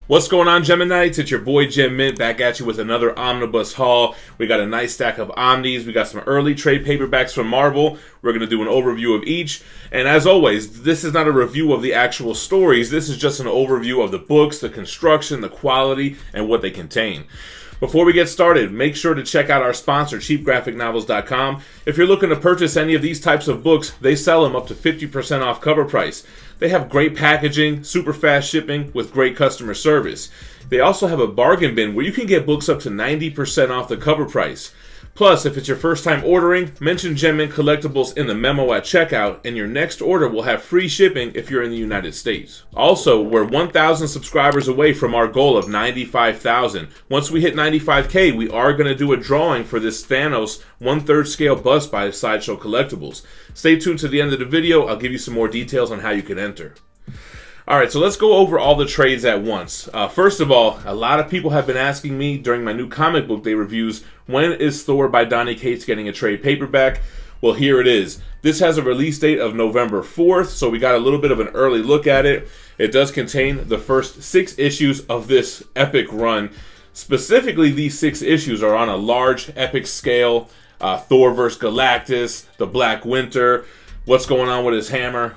What's going on, GemMint's? It's your boy GemMint back at you with another Omnibus haul. We got a nice stack of Omnis. We got some early trade paperbacks from Marvel. We're going to do an overview of each. And as always, this is not a review of the actual stories. This is just an overview of the books, the construction, the quality, and what they contain. Before we get started, make sure to check out our sponsor, cheapgraphicnovels.com. If you're looking to purchase any of these types of books, they sell them up to 50% off cover price. They have great packaging, super fast shipping with great customer service. They also have a bargain bin where you can get books up to 90% off the cover price. Plus, if it's your first time ordering, mention Mint Collectibles in the memo at checkout, and your next order will have free shipping if you're in the United States. Also, we're 1,000 subscribers away from our goal of 95,000. Once we hit 95K, we are going to do a drawing for this Thanos 1/3 scale bust by Sideshow Collectibles. Stay tuned to the end of the video. I'll give you some more details on how you can enter. Alright, so let's go over all the trades at once. First of all, a lot of people have been asking me during my new comic book day reviews, when is Thor by Donny Cates getting a trade paperback? Well, here it is. This has a release date of November 4th, so we got a little bit of an early look at it. It does contain the first 6 issues of this epic run. Specifically, these 6 issues are on a large, epic scale. Thor vs. Galactus, the Black Winter, what's going on with his hammer.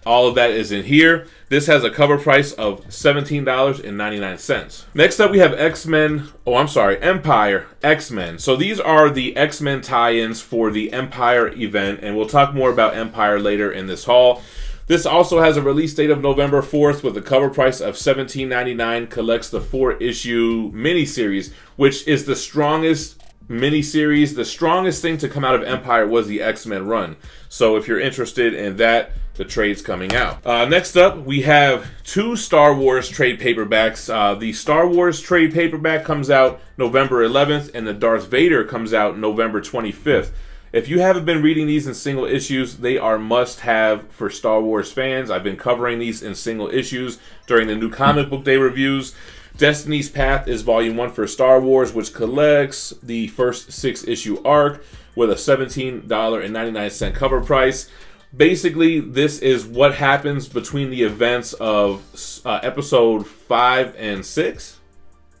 All of that is in here. This has a cover price of $17.99. Next up, we have Empyre X-Men. So these are the X-Men tie-ins for the Empyre event, and we'll talk more about Empyre later in this haul. This also has a release date of November 4th with a cover price of $17.99. Collects the 4-issue miniseries, which is the strongest miniseries. The strongest thing to come out of Empyre was the X-Men run. So if you're interested in that, the trade's coming out. Next up, we have 2 Star Wars trade paperbacks. The Star Wars trade paperback comes out November 11th, and the Darth Vader comes out November 25th. If you haven't been reading these in single issues, they are must-have for Star Wars fans. I've been covering these in single issues during the new comic book day reviews. Destiny's Path is Volume 1 for Star Wars, which collects the first 6-issue arc with a $17.99 cover price. Basically, this is what happens between the events of episode 5 and 6.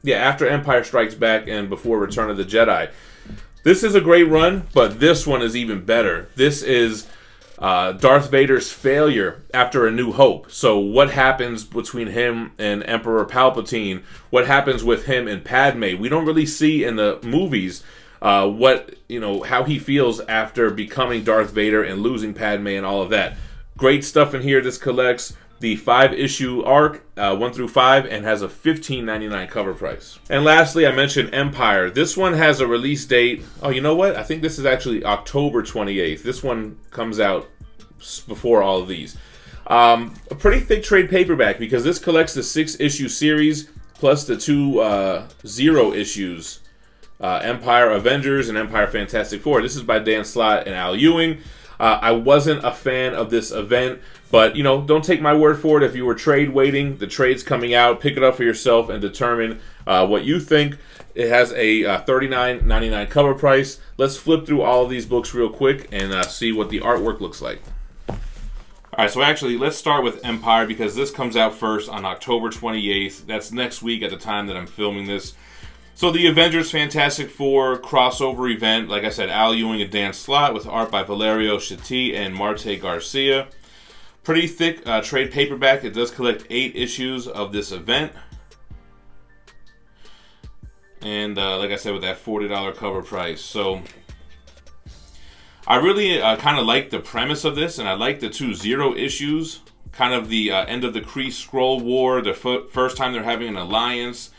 Yeah, after Empire Strikes Back and before Return of the Jedi. This is a great run, but this one is even better. This is Darth Vader's failure after A New Hope. So what happens between him and Emperor Palpatine? What happens with him and Padme? We don't really see in the movies how he feels after becoming Darth Vader and losing Padme and all of that. Great stuff in here. This collects the 5-issue arc, 1 through 5, and has a $15.99 cover price. And lastly, I mentioned Empyre. This one has a release date. Oh, you know what? I think this is actually October 28th. This one comes out before all of these. A pretty thick trade paperback because this collects the 6-issue series plus the 2 zero issues. Empyre Avengers and Empyre Fantastic Four. This is by Dan Slott and Al Ewing. I wasn't a fan of this event, but don't take my word for it. If you were trade waiting, the trade's coming out. Pick it up for yourself and determine what you think. It has a $39.99 cover price. Let's flip through all of these books real quick and see what the artwork looks like. Alright, so actually, let's start with Empyre because this comes out first on October 28th. That's next week at the time that I'm filming this. So the Avengers Fantastic Four crossover event, like I said, Al Ewing and Dan Slott with art by Valerio Schetti and Marte Garcia. Pretty thick trade paperback. It does collect 8 issues of this event. And like I said, with that $40 cover price. So I really kind of like the premise of this, and I like the 2 zero issues. Kind of the end of the Kree Skrull War, the first time they're having an alliance.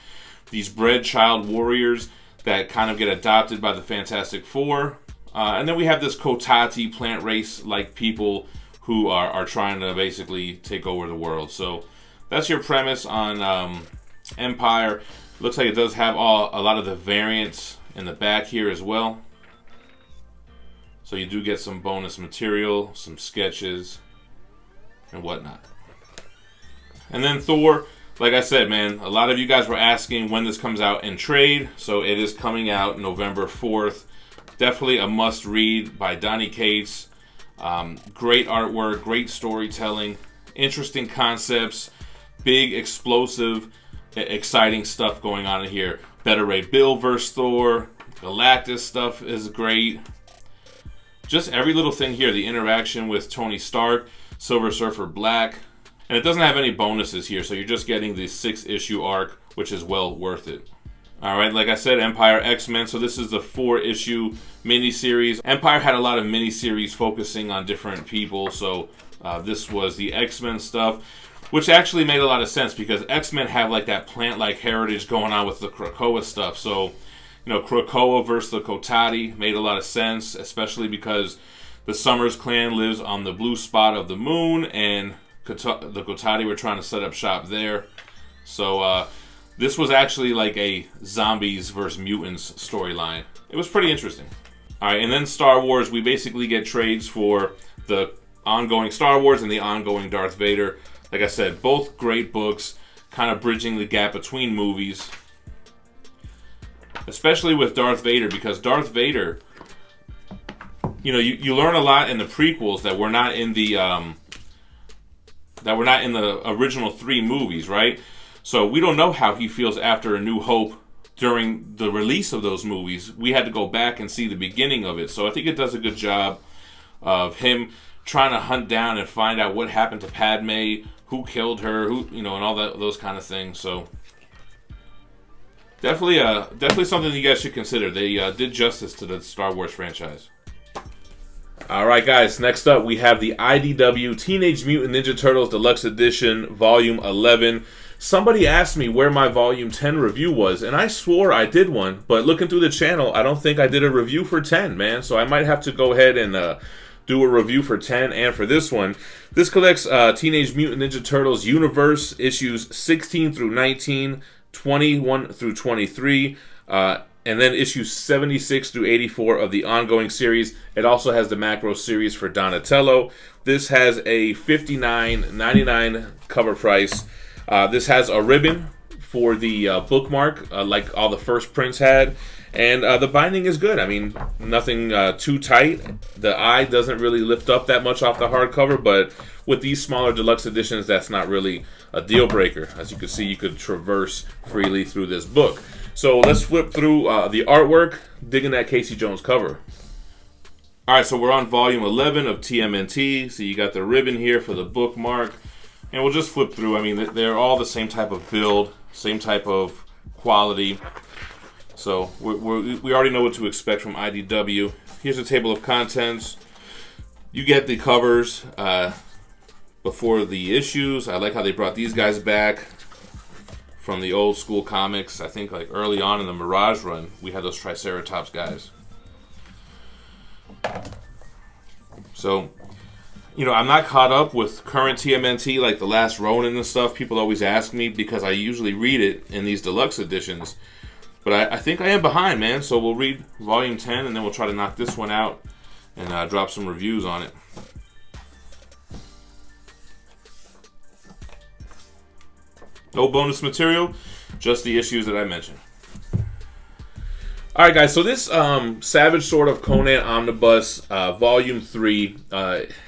These bred child warriors that kind of get adopted by the Fantastic Four. And then we have this Kotati plant race-like people who are trying to basically take over the world. So that's your premise on Empyre. Looks like it does have a lot of the variants in the back here as well. So you do get some bonus material, some sketches, and whatnot. And then Thor. Like I said, man, a lot of you guys were asking when this comes out in trade, so it is coming out November 4th. Definitely a must-read by Donny Cates. Great artwork, great storytelling, interesting concepts, big, explosive exciting stuff going on in here. Better Ray Bill versus Thor. Galactus stuff is great. Just every little thing here. The interaction with Tony Stark, Silver Surfer Black. And it doesn't have any bonuses here, so you're just getting the 6-issue arc, which is well worth it. Alright, like I said, Empyre X-Men. So this is the 4-issue miniseries. Empyre had a lot of miniseries focusing on different people, so this was the X-Men stuff, which actually made a lot of sense because X-Men have like that plant-like heritage going on with the Krakoa stuff. So, you know, Krakoa versus the Kotati made a lot of sense, especially because the Summers clan lives on the blue spot of the moon, and the Kotati were trying to set up shop there. So, this was actually like a zombies versus mutants storyline. It was pretty interesting. Alright, and then Star Wars, we basically get trades for the ongoing Star Wars and the ongoing Darth Vader. Like I said, both great books, kind of bridging the gap between movies. Especially with Darth Vader, because Darth Vader, you know, you learn a lot in the prequels that were not in the original 3 movies, right? So we don't know how he feels after A New Hope during the release of those movies. We had to go back and see the beginning of it. So I think it does a good job of him trying to hunt down and find out what happened to Padme, who killed her, who, you know, and all that, those kind of things. So definitely something you guys should consider. They did justice to the Star Wars franchise. Alright guys, next up we have the IDW Teenage Mutant Ninja Turtles Deluxe Edition Volume 11. Somebody asked me where my Volume 10 review was, and I swore I did one, but looking through the channel, I don't think I did a review for 10, man. So I might have to go ahead and do a review for 10 and for this one. This collects Teenage Mutant Ninja Turtles Universe issues 16 through 19, 21 through 23, and then issues 76 through 84 of the ongoing series. It also has the macro series for Donatello. This has a $59.99 cover price. This has a ribbon for the bookmark, like all the first prints had. And the binding is good. I mean, nothing too tight. The eye doesn't really lift up that much off the hardcover, but with these smaller deluxe editions, that's not really a deal breaker. As you can see, you could traverse freely through this book. So let's flip through the artwork, digging that Casey Jones cover. Alright, so we're on volume 11 of TMNT. So you got the ribbon here for the bookmark. And we'll just flip through. I mean, they're all the same type of build, same type of quality. So we already know what to expect from IDW. Here's a table of contents. You get the covers before the issues. I like how they brought these guys back from the old school comics. I think like early on in the Mirage run, we had those Triceratops guys. So, you know, I'm not caught up with current TMNT like The Last Ronin and stuff. People always ask me because I usually read it in these deluxe editions. But I think I am behind, man. So we'll read Volume 10 and then we'll try to knock this one out and drop some reviews on it. No bonus material, just the issues that I mentioned. Alright guys, so this Savage Sword of Conan Omnibus Volume 3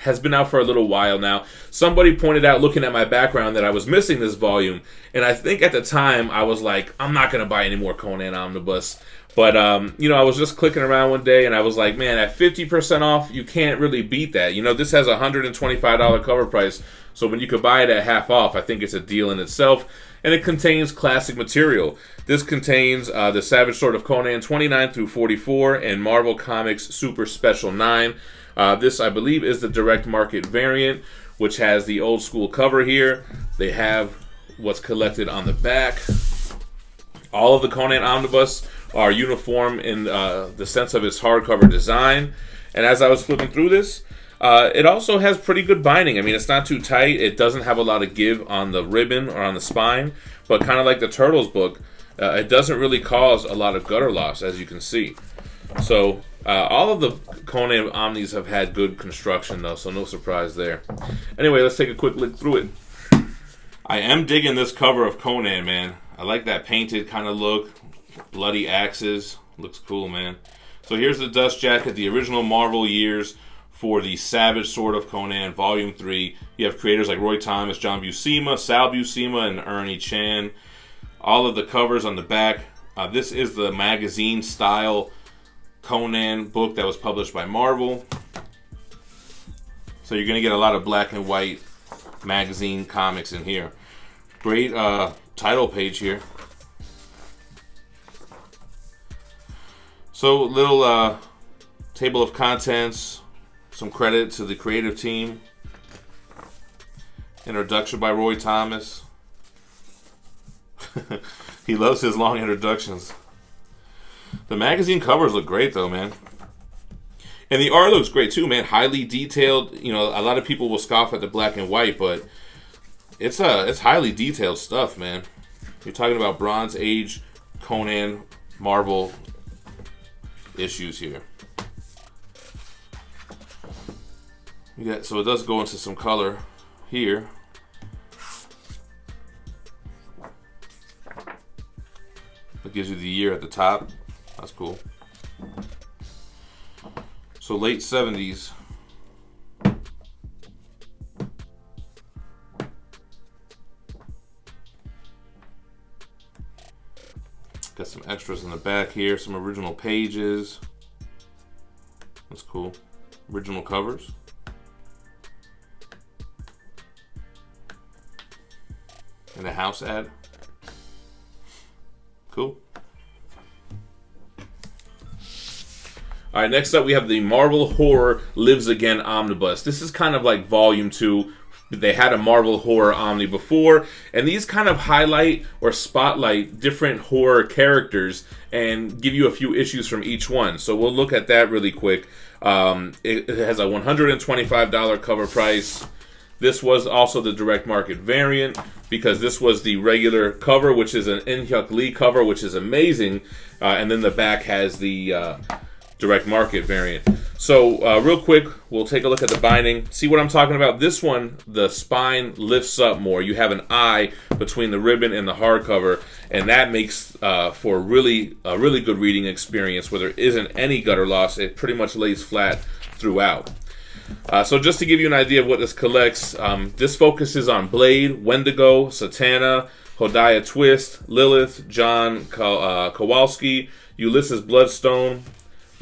has been out for a little while now. Somebody pointed out, looking at my background, that I was missing this volume. And I think at the time, I was like, I'm not going to buy any more Conan Omnibus. But, you know, I was just clicking around one day and I was like, man, at 50% off, you can't really beat that. You know, this has a $125 cover price. So when you could buy it at half off, I think it's a deal in itself. And it contains classic material. This contains the Savage Sword of Conan 29 through 44 and Marvel Comics Super Special 9. This, I believe, is the direct market variant, which has the old school cover here. They have what's collected on the back. All of the Conan Omnibus are uniform in the sense of its hardcover design. And as I was flipping through this, it also has pretty good binding. I mean, it's not too tight. It doesn't have a lot of give on the ribbon or on the spine. But kind of like the Turtles book, it doesn't really cause a lot of gutter loss, as you can see. So, all of the Conan Omnis have had good construction, though, so no surprise there. Anyway, let's take a quick look through it. I am digging this cover of Conan, man. I like that painted kind of look. Bloody axes. Looks cool, man. So here's the dust jacket, the original Marvel years for the Savage Sword of Conan, Volume 3. You have creators like Roy Thomas, John Buscema, Sal Buscema, and Ernie Chan. all of the covers on the back. This is the magazine style Conan book that was published by Marvel. So you're going to get a lot of black and white magazine comics in here. Great title page here. So little table of contents, some credit to the creative team. Introduction by Roy Thomas. He loves his long introductions. The magazine covers look great though, man. And the art looks great too, man. Highly detailed. You know, a lot of people will scoff at the black and white, but it's highly detailed stuff, man. You're talking about Bronze Age Conan Marvel issues here. So it does go into some color here. It gives you the year at the top. That's cool. So late 70s. Got some extras in the back here, some original pages. That's cool. Original covers. And a house ad. Cool. All right, next up we have the Marvel Horror Lives Again Omnibus. This is kind of like Volume 2. They had a Marvel Horror Omni before, and these kind of highlight or spotlight different horror characters and give you a few issues from each one. So we'll look at that really quick. It has a $125 cover price. This was also the direct market variant because this was the regular cover, which is an In-Hyuk Lee cover, which is amazing. And then the back has the direct market variant. So real quick, we'll take a look at the binding. See what I'm talking about? This one, the spine lifts up more. You have an eye between the ribbon and the hardcover, and that makes for a really good reading experience where there isn't any gutter loss. It pretty much lays flat throughout. So just to give you an idea of what this collects, this focuses on Blade, Wendigo, Satana, Hodiah Twist, Lilith, John Kowalski, Ulysses Bloodstone,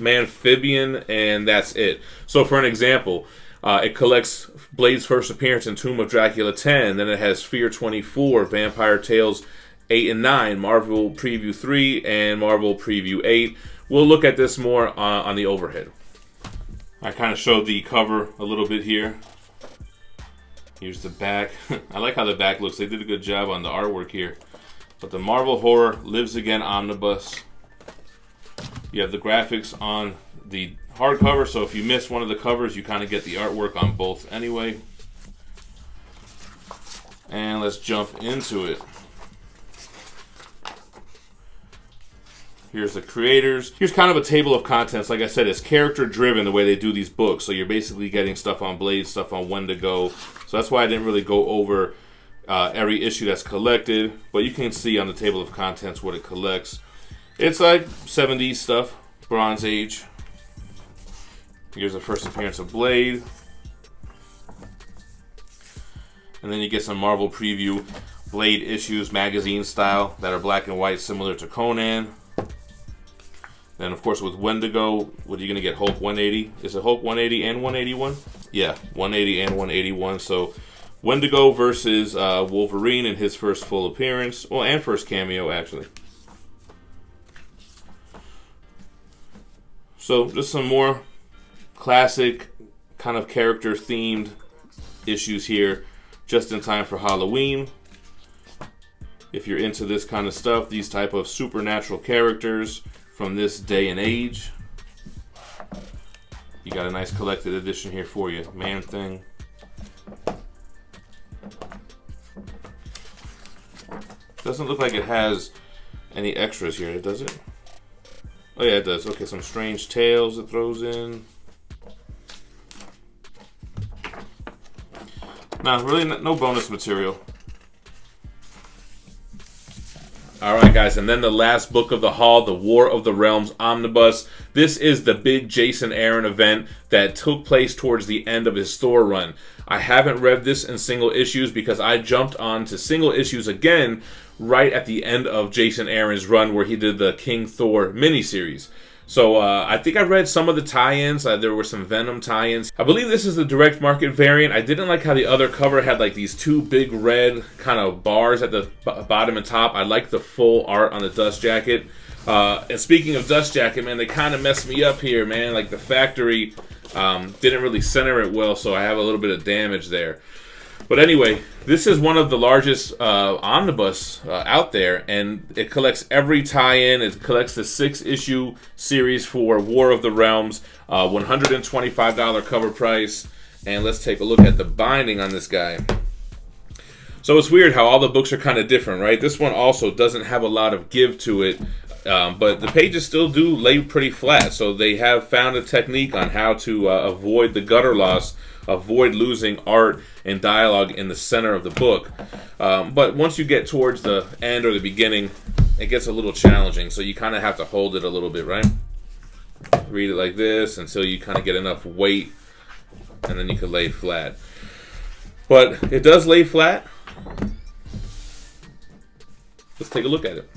Amphibian, and that's it. So for an example, it collects Blade's first appearance in Tomb of Dracula 10, then it has Fear 24, Vampire Tales 8 and 9, Marvel Preview 3, and Marvel Preview 8. We'll look at this more on the overhead. I kind of showed the cover a little bit here. Here's the back. I like how the back looks. They did a good job on the artwork here. But the Marvel Horror Lives Again Omnibus. You have the graphics on the hardcover, so if you miss one of the covers, you kind of get the artwork on both anyway. And let's jump into it. Here's the creators. Here's kind of a table of contents. Like I said, it's character driven the way they do these books. So you're basically getting stuff on Blade, stuff on Wendigo. So that's why I didn't really go over every issue that's collected. But you can see on the table of contents what it collects. It's like 70s stuff, Bronze Age. Here's the first appearance of Blade. And then you get some Marvel Preview Blade issues, magazine style, that are black and white, similar to Conan. Then, of course, with Wendigo, what are you going to get? Hulk 180? Is it Hulk 180 and 181? Yeah, 180 and 181. So, Wendigo versus Wolverine in his first full appearance. Well, and first cameo, actually. So, just some more classic kind of character-themed issues here, just in time for Halloween. If you're into this kind of stuff, these type of supernatural characters from this day and age, you got a nice collected edition here for you. Man-Thing. Doesn't look like it has any extras here, does it? Oh yeah, it does. Okay, some strange tales it throws in. No, really no bonus material. Alright guys, and then the last book of the haul, the War of the Realms Omnibus. This is the big Jason Aaron event that took place towards the end of his Thor run. I haven't read this in single issues because I jumped on to single issues again right at the end of Jason Aaron's run where he did the King Thor miniseries. So I think I read some of the tie-ins. There were some Venom tie-ins. I believe this is the direct market variant. I didn't like how the other cover had like these two big red kind of bars at the bottom and top. I like the full art on the dust jacket. And speaking of dust jacket, man, they kind of messed me up here, man. Like the factory didn't really center it well, so I have a little bit of damage there. But anyway, this is one of the largest omnibus out there, and it collects every tie-in. It collects the 6-issue series for War of the Realms, $125 cover price. And let's take a look at the binding on this guy. So it's weird how all the books are kind of different, right? This one also doesn't have a lot of give to it, but the pages still do lay pretty flat. So they have found a technique on how to avoid the gutter loss, avoid losing art and dialogue in the center of the book. But once you get towards the end or the beginning, it gets a little challenging. So you kind of have to hold it a little bit, right? Read it like this until you kind of get enough weight, and then you can lay flat. But it does lay flat. Let's take a look at it.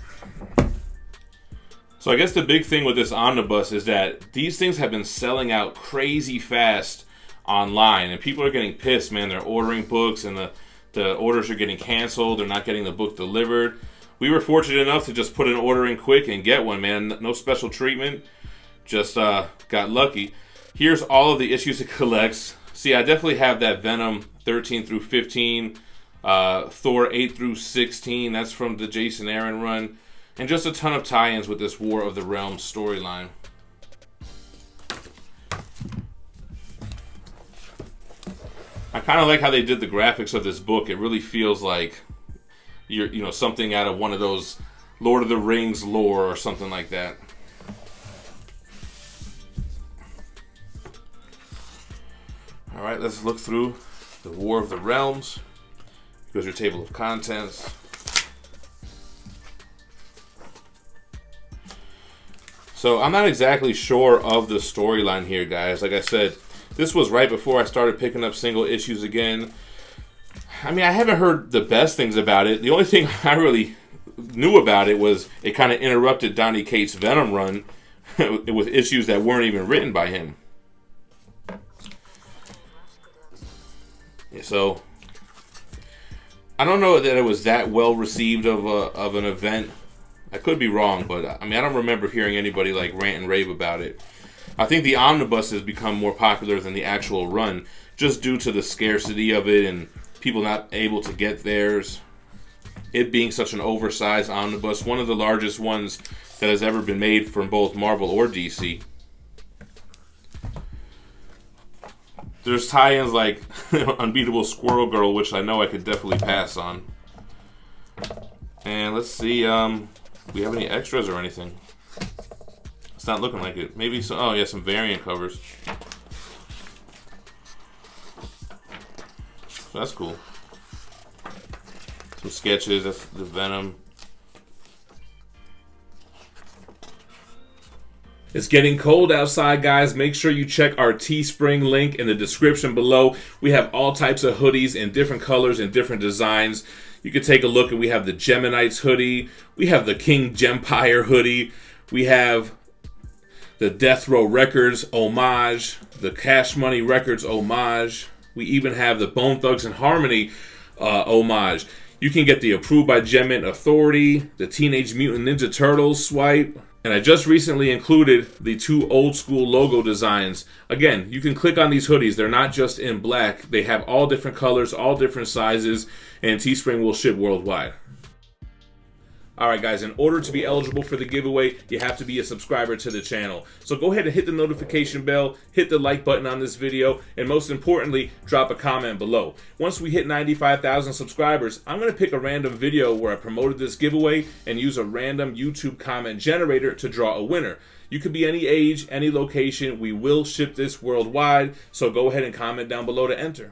So I guess the big thing with this omnibus is that these things have been selling out crazy fast online, and people are getting pissed, man. They're ordering books, and the orders are getting canceled. They're not getting the book delivered. We were fortunate enough to just put an order in quick and get one, man. No special treatment. Just got lucky. Here's all of the issues it collects. See, I definitely have that Venom 13 through 15, Thor 8 through 16. That's from the Jason Aaron run. And just a ton of tie-ins with this War of the Realms storyline. I kind of like how they did the graphics of this book. It really feels like you're something out of one of those Lord of the Rings lore or something like that. All right, let's look through the War of the Realms. Here's your table of contents. So I'm not exactly sure of the storyline here, guys. Like I said, this was right before I started picking up single issues again. I mean, I haven't heard the best things about it. The only thing I really knew about it was it kind of interrupted Donny Cates' Venom run with issues that weren't even written by him. So I don't know that it was that well received of an event. I could be wrong, but I mean, I don't remember hearing anybody like rant and rave about it. I think the omnibus has become more popular than the actual run, just due to the scarcity of it and people not able to get theirs. It being such an oversized omnibus, one of the largest ones that has ever been made from both Marvel or DC. There's tie-ins like Unbeatable Squirrel Girl, which I know I could definitely pass on. And let's see, do we have any extras or anything? It's not looking like it. Maybe some, oh yeah, some variant covers. So that's cool. Some sketches, that's the Venom. It's getting cold outside, guys. Make sure you check our Teespring link in the description below. We have all types of hoodies in different colors and different designs. You can take a look, and we have the Geminites hoodie. We have the King Gempire hoodie. We have the Death Row Records homage, the Cash Money Records homage. We even have the Bone Thugs and Harmony homage. You can get the Approved by GemMint Authority, the Teenage Mutant Ninja Turtles swipe, and I just recently included the 2 old school logo designs. Again, you can click on these hoodies. They're not just in black. They have all different colors, all different sizes, and Teespring will ship worldwide. Alright guys, in order to be eligible for the giveaway, you have to be a subscriber to the channel. So go ahead and hit the notification bell, hit the like button on this video, and most importantly, drop a comment below. Once we hit 95,000 subscribers, I'm going to pick a random video where I promoted this giveaway and use a random YouTube comment generator to draw a winner. You could be any age, any location. We will ship this worldwide, so go ahead and comment down below to enter.